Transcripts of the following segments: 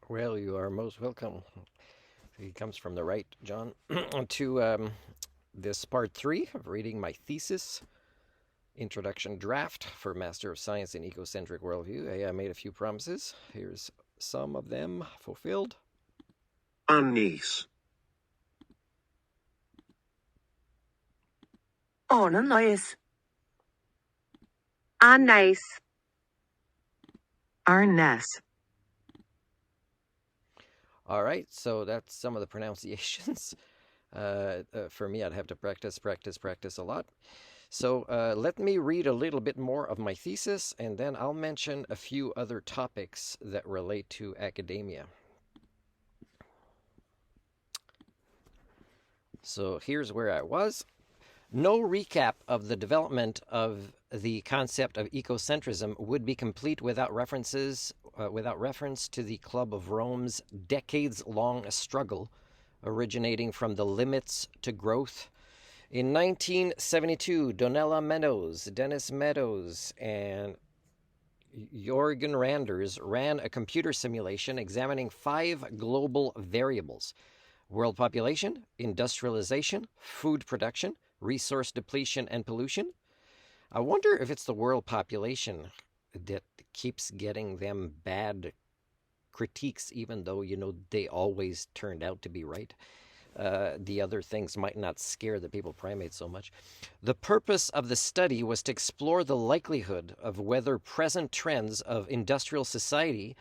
Well, you are most welcome. He comes from the right, John, to this part three of reading my thesis, introduction draft for Master of Science in Ecocentric Worldview. I made a few promises. Here's some of them fulfilled. Annis. Anais. Anais. Arnes. All right, so that's some of the pronunciations. For me, I'd have to practice a lot. So let me read a little bit more of my thesis, and then I'll mention a few other topics that relate to academia. So here's where I was. No recap of the development of the concept of ecocentrism would be complete without reference to the Club of Rome's decades-long struggle originating from the limits to growth. In 1972, Dennis Meadows, and Jorgen Randers ran a computer simulation examining 5 global variables: world population, industrialization, food production, resource depletion, and pollution. I wonder if it's the world population that keeps getting them bad critiques, even though, they always turned out to be right. The other things might not scare the people primates so much. The purpose of the study was to explore the likelihood of whether present trends of industrial society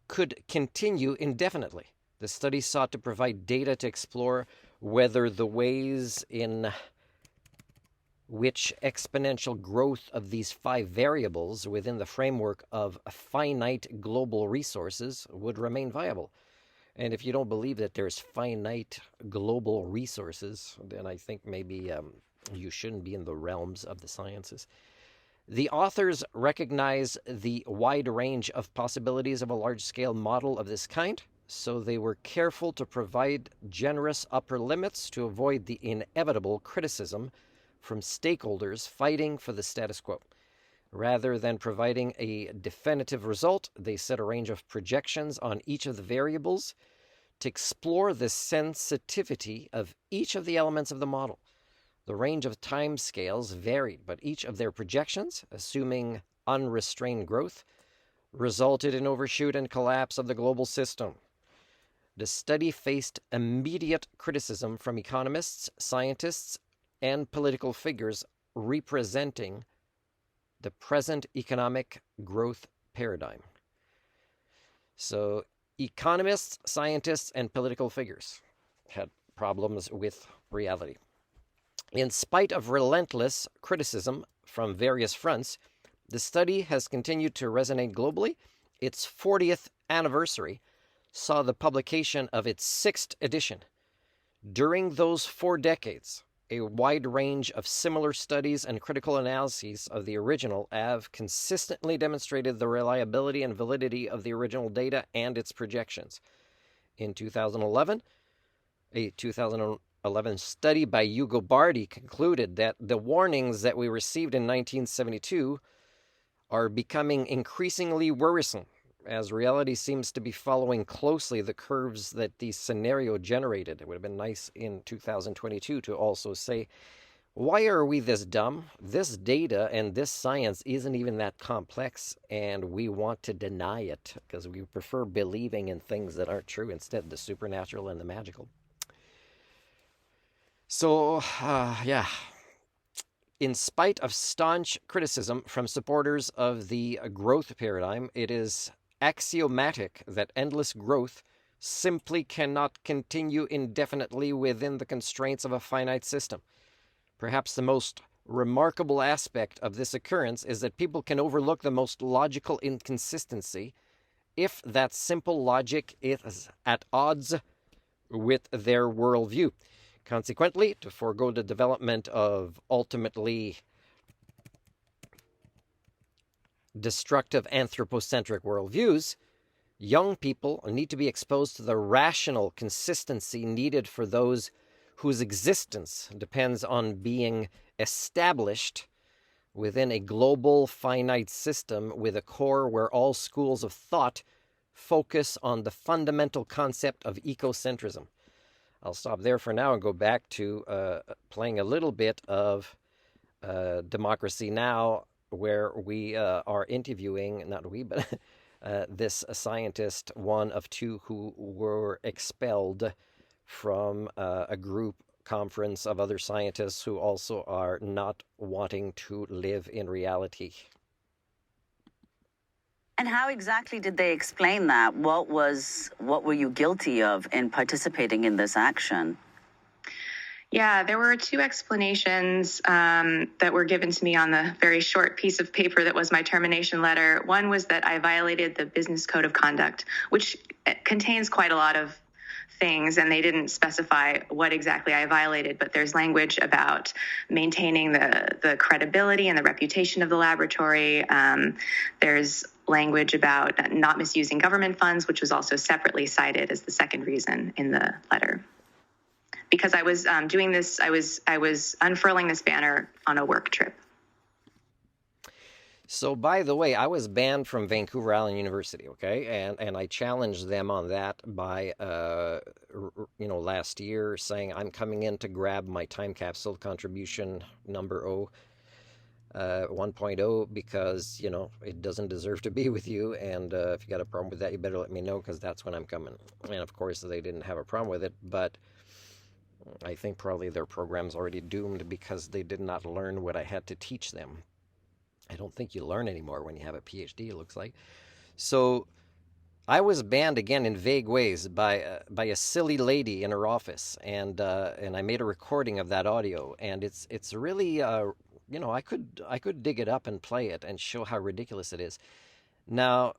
could continue indefinitely. The study sought to provide data to explore whether the ways in which exponential growth of these 5 variables within the framework of finite global resources would remain viable. And if you don't believe that there's finite global resources, then I think maybe you shouldn't be in the realms of the sciences. The authors recognize the wide range of possibilities of a large-scale model of this kind, so they were careful to provide generous upper limits to avoid the inevitable criticism from stakeholders fighting for the status quo. Rather than providing a definitive result, they set a range of projections on each of the variables to explore the sensitivity of each of the elements of the model. The range of time scales varied, but each of their projections, assuming unrestrained growth, resulted in overshoot and collapse of the global system. The study faced immediate criticism from economists, scientists, and political figures representing the present economic growth paradigm. So economists, scientists, and political figures had problems with reality. In spite of relentless criticism from various fronts, the study has continued to resonate globally. Its 40th anniversary saw the publication of its 6th edition. During those 4 decades, a wide range of similar studies and critical analyses of the original have consistently demonstrated the reliability and validity of the original data and its projections. In 2011, a 2011 study by Ugo Bardi concluded that the warnings that we received in 1972 are becoming increasingly worrisome, as reality seems to be following closely the curves that the scenario generated. It would have been nice in 2022 to also say, why are we this dumb? This data and this science isn't even that complex, and we want to deny it because we prefer believing in things that aren't true instead, the supernatural and the magical. So, yeah. In spite of staunch criticism from supporters of the growth paradigm, it is axiomatic that endless growth simply cannot continue indefinitely within the constraints of a finite system. Perhaps the most remarkable aspect of this occurrence is that people can overlook the most logical inconsistency if that simple logic is at odds with their worldview. Consequently, to forego the development of ultimately destructive anthropocentric worldviews, young people need to be exposed to the rational consistency needed for those whose existence depends on being established within a global finite system with a core where all schools of thought focus on the fundamental concept of ecocentrism. I'll stop there for now and go back to playing a little bit of Democracy Now!, where we are interviewing, not we, but this scientist, one of two who were expelled from a group conference of other scientists who also are not wanting to live in reality. And how exactly did they explain that? What were you guilty of in participating in this action? Yeah, there were two explanations that were given to me on the very short piece of paper that was my termination letter. One was that I violated the Business Code of Conduct, which contains quite a lot of things, and they didn't specify what exactly I violated, but there's language about maintaining the credibility and the reputation of the laboratory. There's language about not misusing government funds, which was also separately cited as the second reason in the letter. Because I was doing this, I was unfurling this banner on a work trip. So, by the way, I was banned from Vancouver Island University, okay? And I challenged them on that by, last year, saying I'm coming in to grab my time capsule contribution number 1.0 because, it doesn't deserve to be with you. And if you got a problem with that, you better let me know because that's when I'm coming. And, of course, they didn't have a problem with it, but I think probably their program's already doomed because they did not learn what I had to teach them. I don't think you learn anymore when you have a PhD, it looks like. So I was banned again in vague ways by a silly lady in her office, and I made a recording of that audio, and it's really I could dig it up and play it and show how ridiculous it is. Now,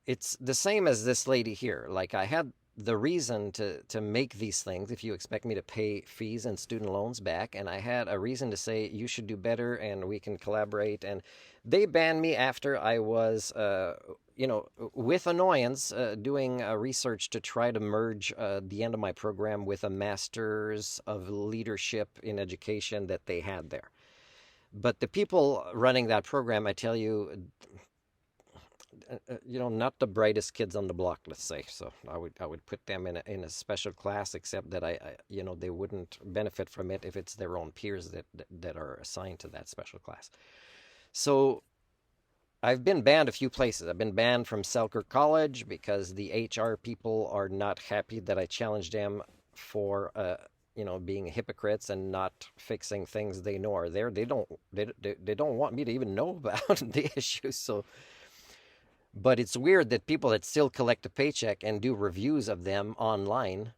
it's the same as this lady here. Like, I had the reason to make these things if you expect me to pay fees and student loans back, and I had a reason to say you should do better and we can collaborate, and they banned me after I was with annoyance doing research to try to merge the end of my program with a master's of leadership in education that they had there. But the people running that program, I tell you, not the brightest kids on the block, let's say. So I would put them in a special class, except that I they wouldn't benefit from it if it's their own peers that are assigned to that special class. So I've been banned a few places. I've been banned from Selkirk College because the HR people are not happy that I challenged them for being hypocrites and not fixing things they know are there. They don't want me to even know about the issues. So. But it's weird that people that still collect a paycheck and do reviews of them online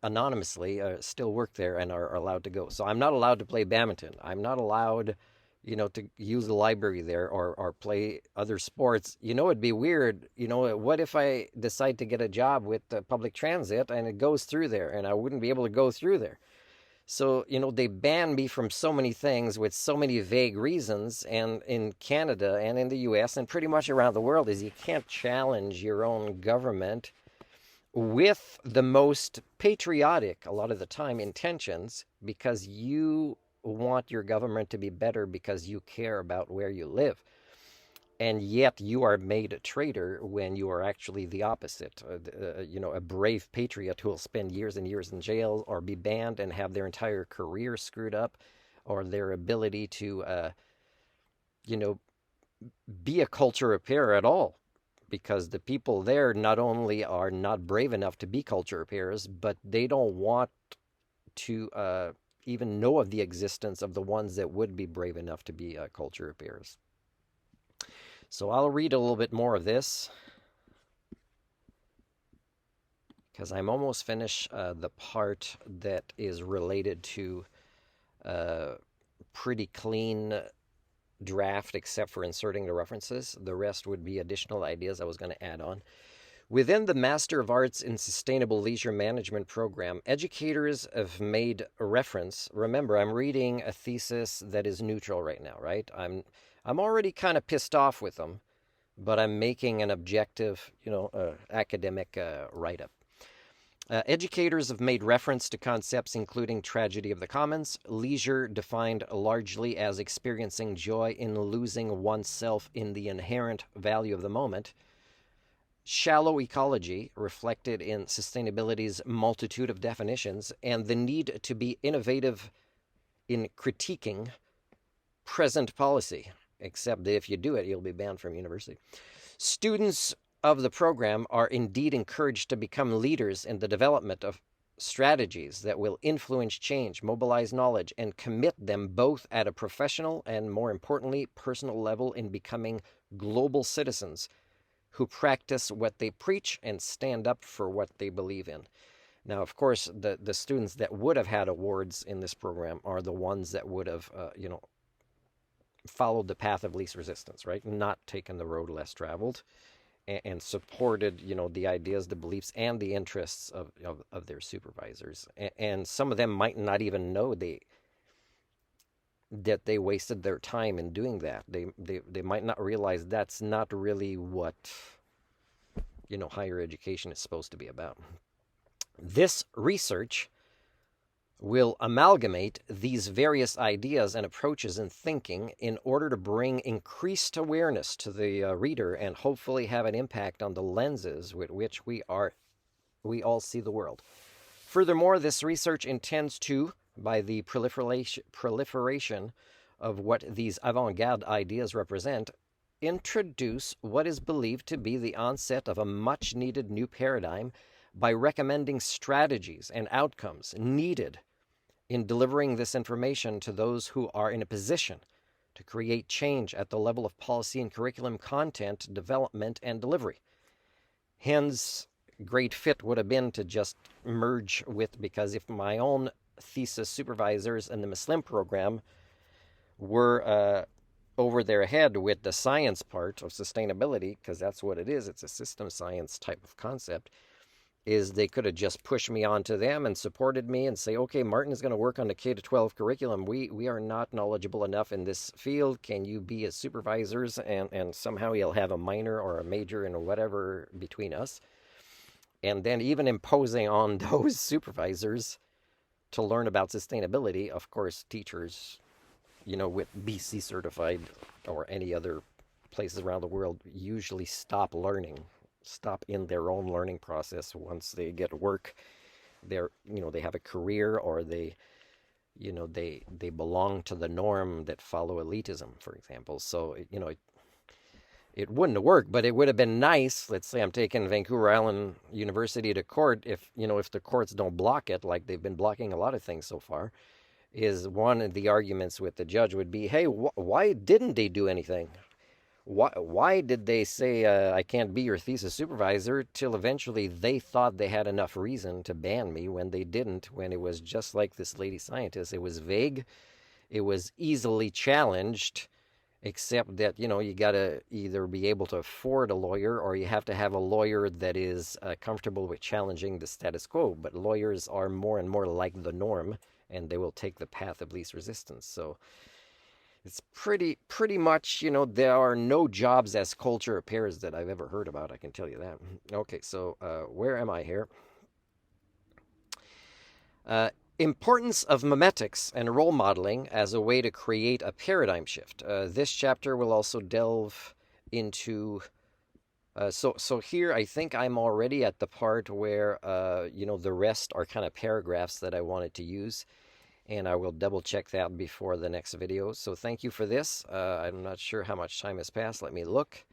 anonymously still work there and are allowed to go. So I'm not allowed to play badminton. I'm not allowed, to use the library there or play other sports. It'd be weird. What if I decide to get a job with public transit and it goes through there and I wouldn't be able to go through there? So, they ban me from so many things with so many vague reasons, and in Canada and in the US and pretty much around the world is you can't challenge your own government with the most patriotic, a lot of the time, intentions because you want your government to be better because you care about where you live. And yet you are made a traitor when you are actually the opposite. A brave patriot who will spend years and years in jail or be banned and have their entire career screwed up, or their ability to, be a culture repairer at all. Because the people there not only are not brave enough to be culture repairers, but they don't want to even know of the existence of the ones that would be brave enough to be culture repairers. So I'll read a little bit more of this because I'm almost finished the part that is related to pretty clean draft except for inserting the references. The rest would be additional ideas I was going to add on. Within the Master of Arts in Sustainable Leisure Management program, educators have made a reference. Remember, I'm reading a thesis that is neutral right now, right? I'm already kind of pissed off with them, but I'm making an objective, academic write-up. Educators have made reference to concepts including tragedy of the commons, leisure defined largely as experiencing joy in losing oneself in the inherent value of the moment, shallow ecology reflected in sustainability's multitude of definitions, and the need to be innovative in critiquing present policy, except that if you do it, you'll be banned from university. Students of the program are indeed encouraged to become leaders in the development of strategies that will influence change, mobilize knowledge, and commit them both at a professional and, more importantly, personal level in becoming global citizens who practice what they preach and stand up for what they believe in. Now, of course, the students that would have had awards in this program are the ones that would have, followed the path of least resistance, right? Not taken the road less traveled, and supported, the ideas, the beliefs, and the interests of their supervisors. And some of them might not even know that they wasted their time in doing that. They might not realize that's not really what, higher education is supposed to be about. This research will amalgamate these various ideas and approaches in thinking in order to bring increased awareness to the reader and hopefully have an impact on the lenses with which we all see the world. Furthermore, this research intends to, by the proliferation of what these avant-garde ideas represent, introduce what is believed to be the onset of a much-needed new paradigm by recommending strategies and outcomes needed in delivering this information to those who are in a position to create change at the level of policy and curriculum content, development, and delivery. Hence, great fit would have been to just merge with, because if my own thesis supervisors in the Muslim program were over their head with the science part of sustainability, because that's what it is, it's a system science type of concept, is they could have just pushed me onto them and supported me and say, okay, Martin is going to work on the K-12 curriculum. We are not knowledgeable enough in this field. Can you be as supervisors? And somehow you'll have a minor or a major and whatever between us. And then even imposing on those supervisors to learn about sustainability. Of course, teachers, with BC certified or any other places around the world usually stop in their own learning process once they get work. They have a career, or they belong to the norm that follow elitism, for example. So it wouldn't have worked, but it would have been nice. Let's say I'm taking Vancouver Island University to court. If the courts don't block it, like they've been blocking a lot of things so far, is one of the arguments with the judge would be, hey, why didn't they do anything? Why did they say I can't be your thesis supervisor, till eventually they thought they had enough reason to ban me when they didn't, when it was just like this lady scientist. It was vague. It was easily challenged, except that, you got to either be able to afford a lawyer, or you have to have a lawyer that is comfortable with challenging the status quo. But lawyers are more and more like the norm, and they will take the path of least resistance. So it's pretty much, there are no jobs as culture appears that I've ever heard about, I can tell you that. Okay, so where am I here? Importance of memetics and role modeling as a way to create a paradigm shift. This chapter will also delve into... So here I think I'm already at the part where, the rest are kind of paragraphs that I wanted to use. And I will double check that before the next video. So thank you for this. I'm not sure how much time has passed. Let me look.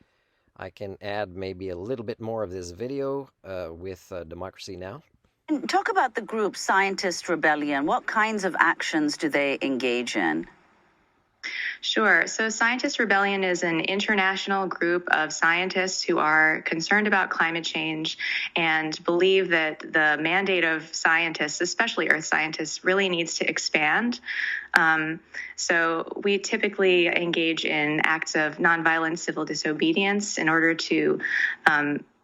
I can add maybe a little bit more of this video with Democracy Now! And talk about the group Scientist Rebellion. What kinds of actions do they engage in? Sure. So Scientist Rebellion is an international group of scientists who are concerned about climate change and believe that the mandate of scientists, especially earth scientists, really needs to expand. So we typically engage in acts of nonviolent civil disobedience in order to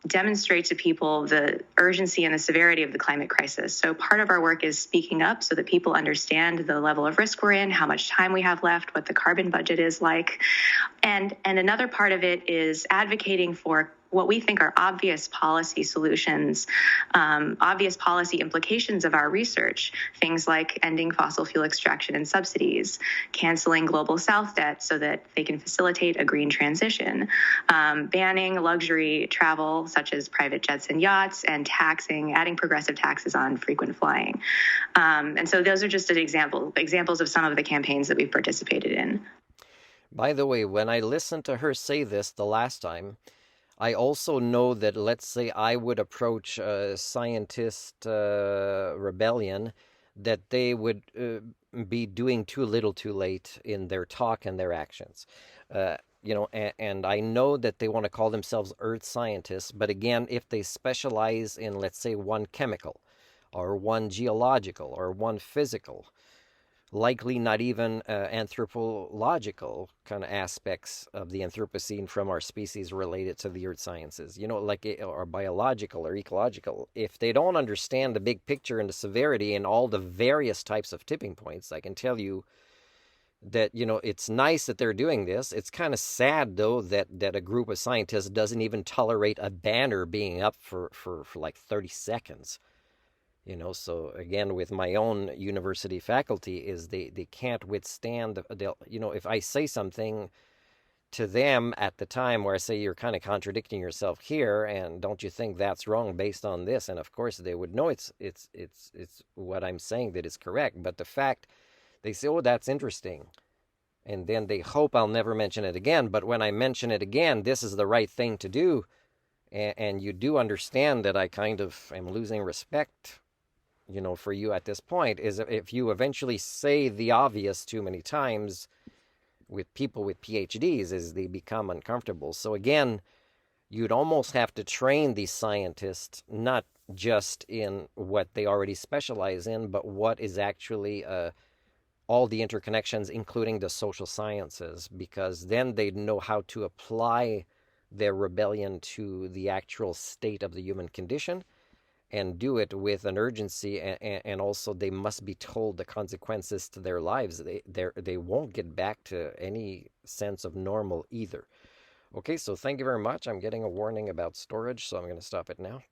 demonstrate to people the urgency and the severity of the climate crisis. So part of our work is speaking up so that people understand the level of risk we're in, how much time we have left, what the carbon budget is like. And another part of it is advocating for what we think are obvious policy solutions, obvious policy implications of our research, things like ending fossil fuel extraction and subsidies, canceling global South debt so that they can facilitate a green transition, banning luxury travel such as private jets and yachts, and adding progressive taxes on frequent flying. And so those are just examples of some of the campaigns that we've participated in. By the way, when I listened to her say this the last time, I also know that, let's say I would approach a scientist rebellion, that they would be doing too little too late in their talk and their actions. And I know that they want to call themselves earth scientists, but again, if they specialize in, let's say, one chemical or one geological or one physical, likely not even anthropological kind of aspects of the Anthropocene from our species related to the earth sciences, or biological or ecological. If they don't understand the big picture and the severity and all the various types of tipping points, I can tell you that, it's nice that they're doing this. It's kind of sad, though, that a group of scientists doesn't even tolerate a banner being up for like 30 seconds. So again, with my own university faculty, is they can't withstand if I say something to them at the time where I say, you're kind of contradicting yourself here, and don't you think that's wrong based on this? And of course they would know it's what I'm saying that is correct. But the fact, they say, oh, that's interesting, and then they hope I'll never mention it again. But when I mention it again, this is the right thing to do, and you do understand that I kind of am losing respect for you at this point, is if you eventually say the obvious too many times with people with PhDs, is they become uncomfortable. So again, you'd almost have to train these scientists not just in what they already specialize in, but what is actually all the interconnections, including the social sciences, because then they'd know how to apply their rebellion to the actual state of the human condition, and do it with an urgency, and also they must be told the consequences to their lives. They won't get back to any sense of normal either. Okay, so thank you very much. I'm getting a warning about storage, so I'm going to stop it now.